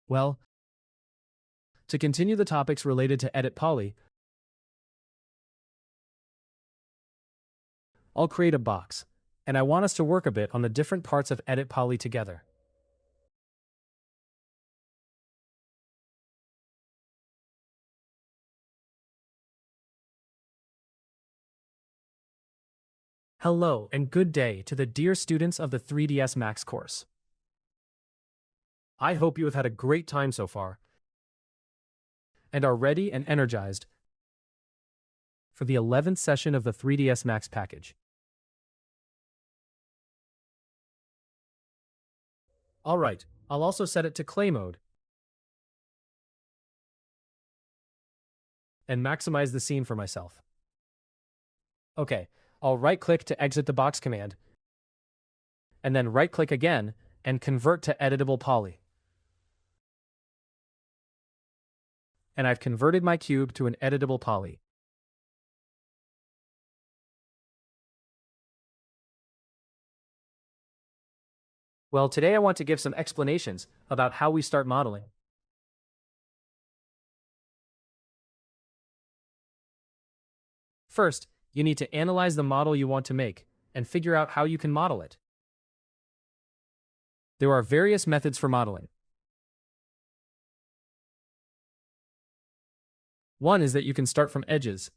Well, to continue the topics related to Edit Poly, I'll create a box, and I want us to work a bit on the different parts of Edit Poly together. Hello and good day to the dear students of the 3ds Max course. I hope you have had a great time so far and are ready and energized for the 11th session of the 3ds Max package. Alright, I'll also set it to clay mode and maximize the scene for myself. Okay, I'll right-click to exit the box command, and then right-click again and convert to editable poly. And I've converted my cube to an editable poly. Well, today I want to give some explanations about how we start modeling. First, you need to analyze the model you want to make and figure out how you can model it. There are various methods for modeling. One is that you can start from edges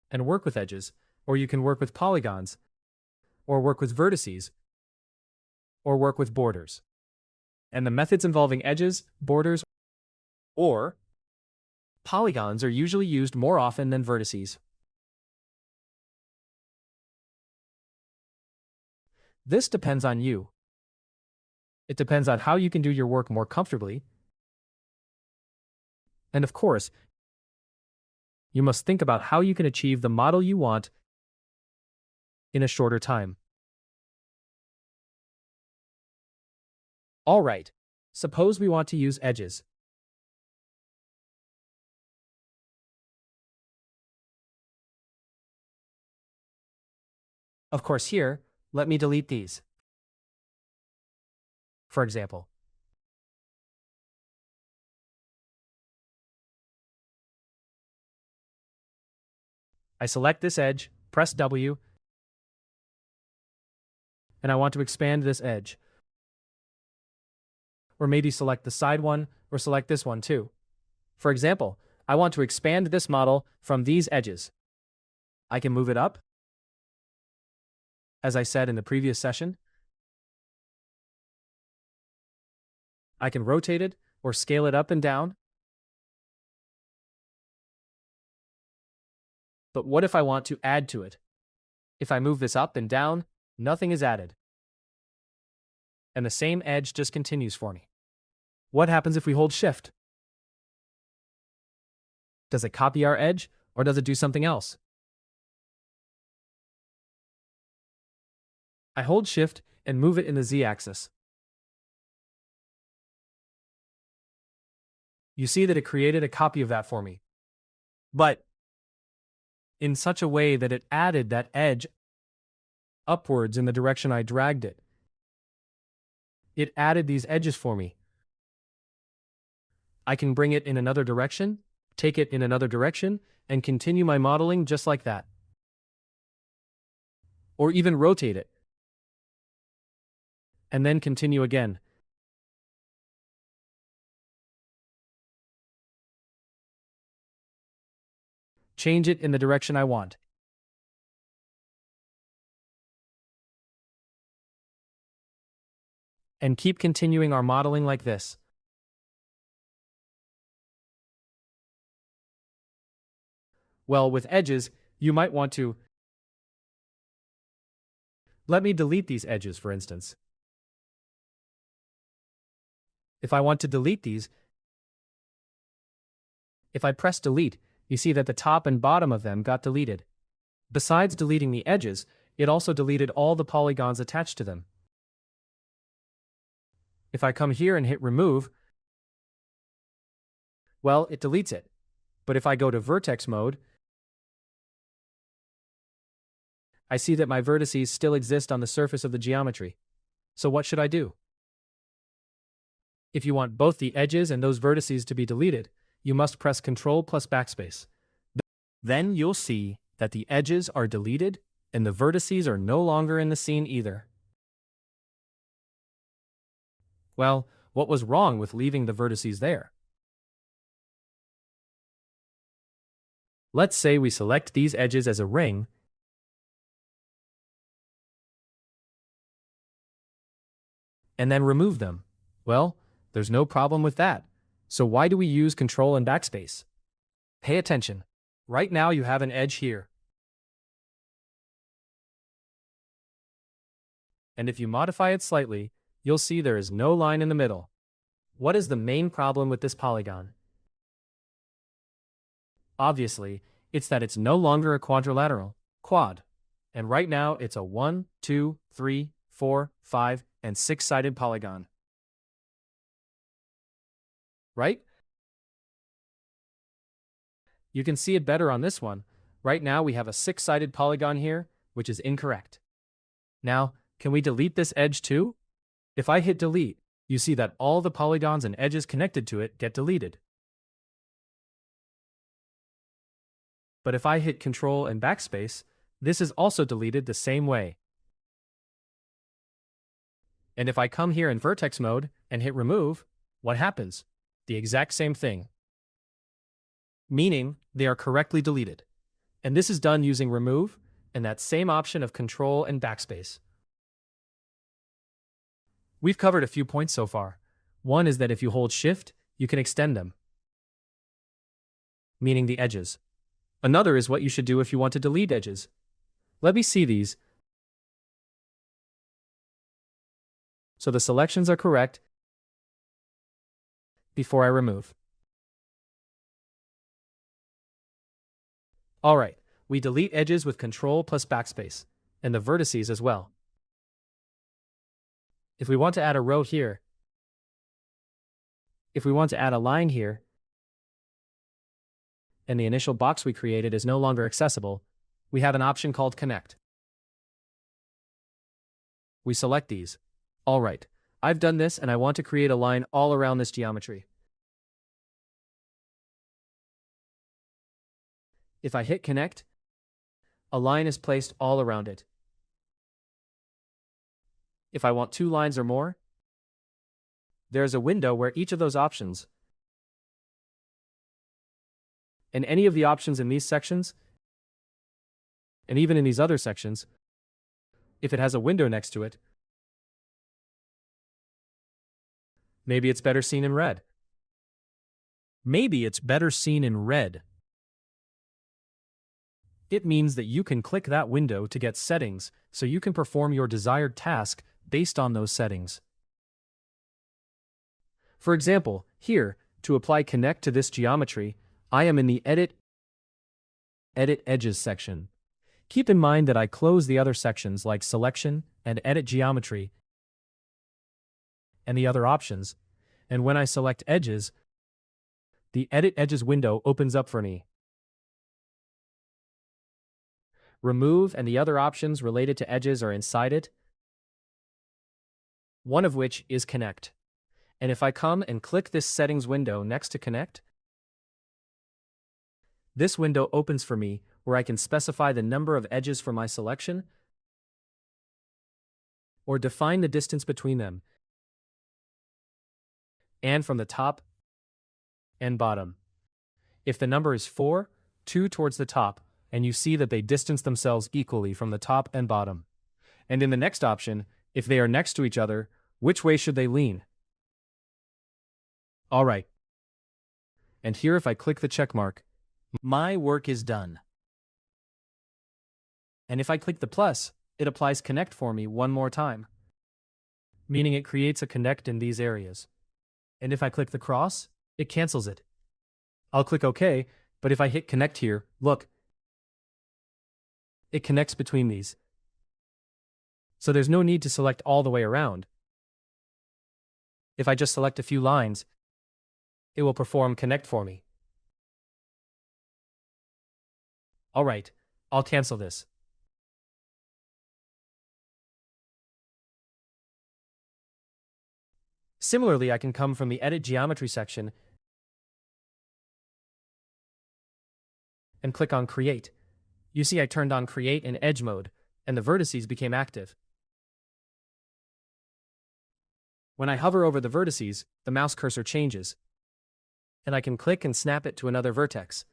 and work with edges, or you can work with polygons, or work with vertices, or work with borders. And the methods involving edges, borders, or polygons are usually used more often than vertices. This depends on you. It depends on how you can do your work more comfortably. And of course, you must think about how you can achieve the model you want in a shorter time. All right, suppose we want to use edges. Of course, here, let me delete these. For example, I select this edge, press W, and I want to expand this edge. Or maybe select the side one, or select this one too. For example, I want to expand this model from these edges. I can move it up, as I said in the previous session. I can rotate it or scale it up and down. But what if I want to add to it? If I move this up and down, nothing is added. And the same edge just continues for me. What happens if we hold Shift? Does it copy our edge, or does it do something else? I hold Shift and move it in the Z-axis. You see that it created a copy of that for me. But in such a way that it added that edge upwards in the direction I dragged it. It added these edges for me. I can bring it in another direction, take it in another direction, and continue my modeling just like that. Or even rotate it. And then continue again. Change it in the direction I want. And keep continuing our modeling like this. Well, with edges, you might want to... Let me delete these edges, for instance. If I want to delete these, if I press delete, you see that the top and bottom of them got deleted. Besides deleting the edges, it also deleted all the polygons attached to them. If I come here and hit remove, well, it deletes it. But if I go to vertex mode, I see that my vertices still exist on the surface of the geometry. So what should I do? If you want both the edges and those vertices to be deleted, you must press Ctrl plus backspace. Then you'll see that the edges are deleted and the vertices are no longer in the scene either. Well, what was wrong with leaving the vertices there? Let's say we select these edges as a ring and then remove them. Well, there's no problem with that. So why do we use Ctrl and backspace? Pay attention. Right now you have an edge here. And if you modify it slightly, you'll see there is no line in the middle. What is the main problem with this polygon? Obviously, it's that it's no longer a quadrilateral, quad. And right now it's a 1, 2, 3, 4, 5, and 6-sided polygon. Right? You can see it better on this one. Right now we have a 6-sided polygon here, which is incorrect. Now, can we delete this edge too? If I hit delete, you see that all the polygons and edges connected to it get deleted. But if I hit Ctrl and backspace, this is also deleted the same way. And if I come here in vertex mode and hit remove, what happens? The exact same thing. Meaning they are correctly deleted. And this is done using remove and that same option of Ctrl and backspace. We've covered a few points so far. One is that if you hold Shift, you can extend them, meaning the edges. Another is what you should do if you want to delete edges. Let me see these. So the selections are correct before I remove. Alright, we delete edges with Ctrl plus backspace, and the vertices as well. If we want to add a row here, if we want to add a line here, and the initial box we created is no longer accessible, we have an option called Connect. We select these. Alright, I've done this and I want to create a line all around this geometry. If I hit Connect, a line is placed all around it. If I want 2 lines or more, there's a window where each of those options and any of the options in these sections, and even in these other sections, if it has a window next to it, maybe it's better seen in red. Maybe it's better seen in red. It means that you can click that window to get settings so you can perform your desired task based on those settings. For example, here, to apply Connect to this geometry, I am in the Edit Edges section. Keep in mind that I close the other sections like Selection and Edit Geometry and the other options, and when I select Edges, the Edit Edges window opens up for me. Remove and the other options related to edges are inside it, one of which is Connect. And if I come and click this settings window next to Connect, this window opens for me where I can specify the number of edges for my selection or define the distance between them, and from the top and bottom. If the number is 4, 2 towards the top, and you see that they distance themselves equally from the top and bottom. And in the next option, if they are next to each other, which way should they lean? Alright. And here if I click the check mark, my work is done. And if I click the plus, it applies Connect for me one more time, meaning it creates a connect in these areas. And if I click the cross, it cancels it. I'll click OK, but if I hit Connect here, look, it connects between these. So there's no need to select all the way around. If I just select a few lines, it will perform Connect for me. Alright, I'll cancel this. Similarly, I can come from the Edit Geometry section and click on Create. You see I turned on Create in Edge mode, and the vertices became active. When I hover over the vertices, the mouse cursor changes, and I can click and snap it to another vertex.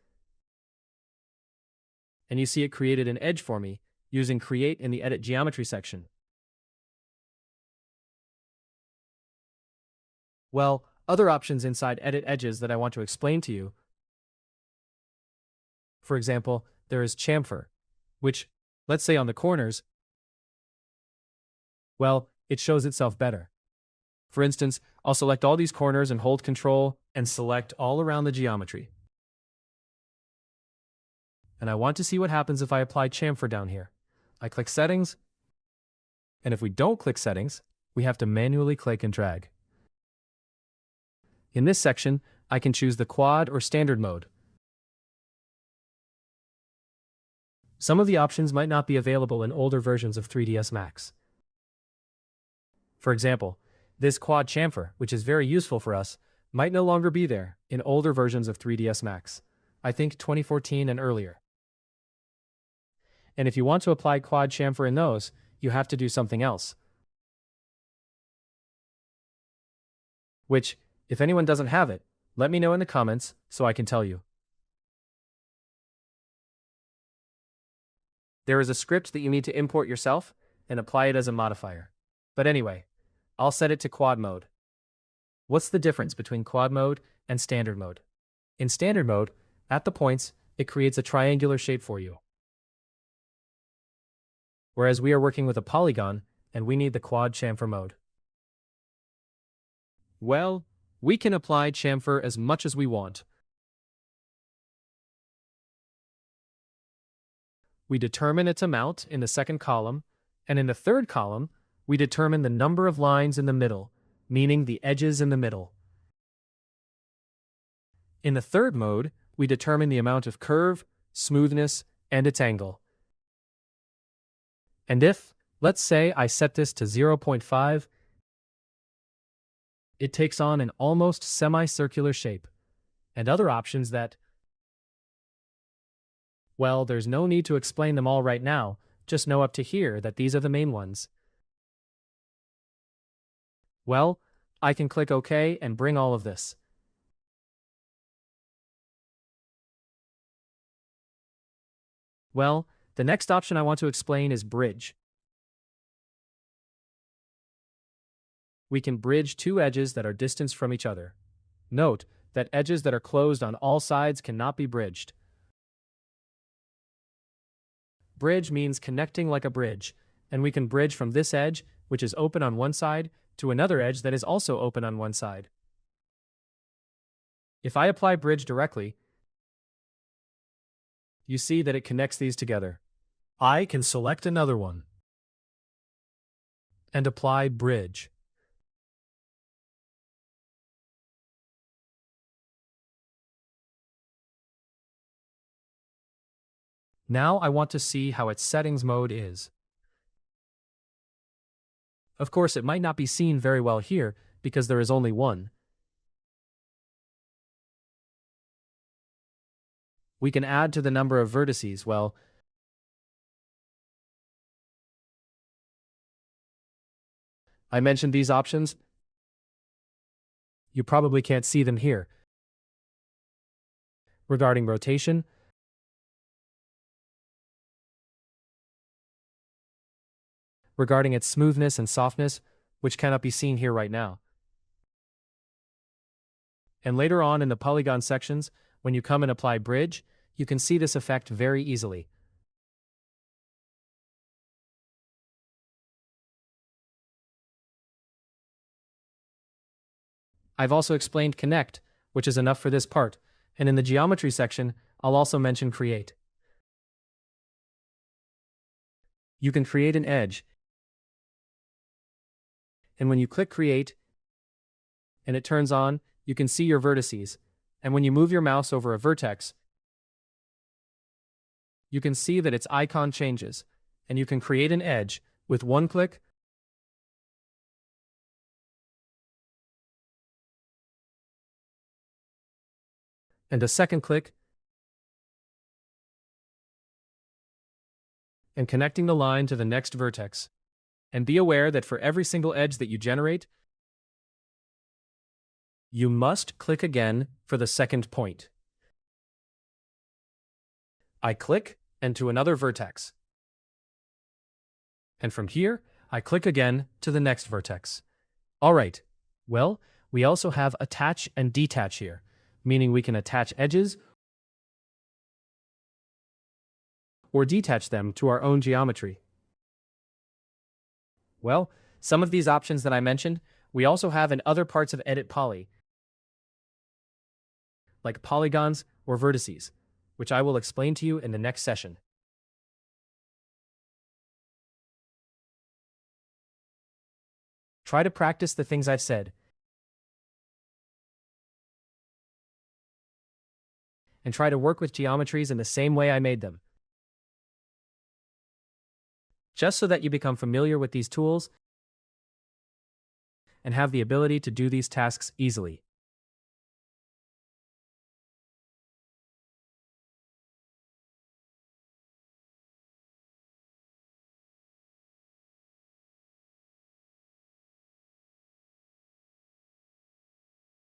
And you see it created an edge for me, using Create in the Edit Geometry section. Well, other options inside Edit Edges that I want to explain to you. For example, there is Chamfer, which, let's say on the corners, well, it shows itself better. For instance, I'll select all these corners and hold Control and select all around the geometry. And I want to see what happens if I apply Chamfer down here. I click Settings, and if we don't click Settings, we have to manually click and drag. In this section, I can choose the Quad or Standard mode. Some of the options might not be available in older versions of 3ds Max. For example, this Quad Chamfer, which is very useful for us, might no longer be there in older versions of 3ds Max. I think 2014 and earlier. And if you want to apply Quad Chamfer in those, you have to do something else. Which, if anyone doesn't have it, let me know in the comments so I can tell you. There is a script that you need to import yourself and apply it as a modifier. But anyway, I'll set it to Quad mode. What's the difference between Quad mode and Standard mode? In Standard mode, at the points, it creates a triangular shape for you. Whereas we are working with a polygon, and we need the Quad Chamfer mode. Well, we can apply chamfer as much as we want. We determine its amount in the second column, and in the third column, we determine the number of lines in the middle, meaning the edges in the middle. In the third mode, we determine the amount of curve, smoothness, and its angle. And if, let's say, I set this to 0.5, it takes on an almost semicircular shape, and other options that, well, there's no need to explain them all right now, just know up to here that these are the main ones. Well, I can click OK and bring all of this. Well, the next option I want to explain is bridge. We can bridge two edges that are distanced from each other. Note that edges that are closed on all sides cannot be bridged. Bridge means connecting like a bridge, and we can bridge from this edge, which is open on one side, to another edge that is also open on one side. If I apply bridge directly, you see that it connects these together. I can select another one and apply bridge. Now I want to see how its settings mode is. Of course, it might not be seen very well here because there is only one. We can add to the number of vertices. Well, I mentioned these options. You probably can't see them here. Regarding rotation, regarding its smoothness and softness, which cannot be seen here right now. And later on in the polygon sections, when you come and apply bridge, you can see this effect very easily. I've also explained connect, which is enough for this part, and in the geometry section, I'll also mention create. You can create an edge, and when you click create, and it turns on, you can see your vertices, and when you move your mouse over a vertex, you can see that its icon changes, and you can create an edge with one click and a second click, and connecting the line to the next vertex. And be aware that for every single edge that you generate, you must click again for the second point. I click and to another vertex. And from here, I click again to the next vertex. Alright, well, we also have attach and detach here, meaning we can attach edges or detach them to our own geometry. Well, some of these options that I mentioned, we also have in other parts of Edit Poly, like polygons or vertices, which I will explain to you in the next session. Try to practice the things I've said, and try to work with geometries in the same way I made them, just so that you become familiar with these tools and have the ability to do these tasks easily.